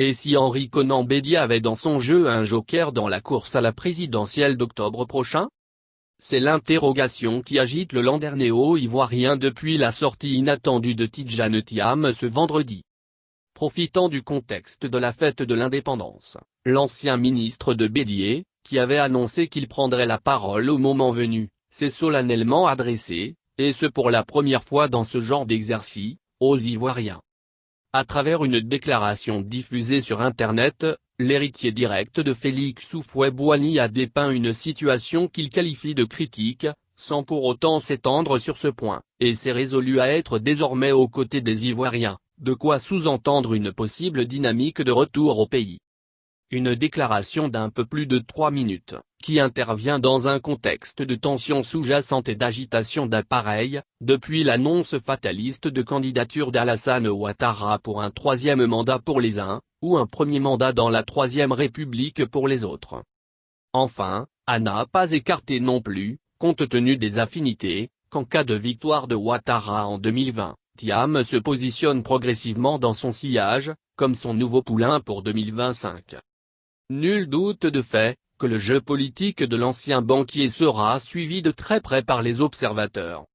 Et si Henri Konan Bédier avait dans son jeu un joker dans la course à la présidentielle d'octobre prochain? C'est l'interrogation qui agite le landernéo ivoirien depuis la sortie inattendue de Tidjane Thiam ce vendredi. Profitant du contexte de la fête de l'indépendance, l'ancien ministre de Bédier, qui avait annoncé qu'il prendrait la parole au moment venu, s'est solennellement adressé, et ce pour la première fois dans ce genre d'exercice, aux Ivoiriens. À travers une déclaration diffusée sur Internet, l'héritier direct de Félix Houphouët-Boigny a dépeint une situation qu'il qualifie de critique, sans pour autant s'étendre sur ce point, et s'est résolu à être désormais aux côtés des Ivoiriens, de quoi sous-entendre une possible dynamique de retour au pays. Une déclaration d'un peu plus de 3 minutes, qui intervient dans un contexte de tension sous-jacente et d'agitation d'appareil, depuis l'annonce fataliste de candidature d'Alassane Ouattara pour un troisième mandat pour les uns, ou un premier mandat dans la Troisième République pour les autres. Enfin, à n'a pas écarté non plus, compte tenu des affinités, qu'en cas de victoire de Ouattara en 2020, Thiam se positionne progressivement dans son sillage, comme son nouveau poulain pour 2025. Nul doute de fait, que le jeu politique de l'ancien banquier sera suivi de très près par les observateurs.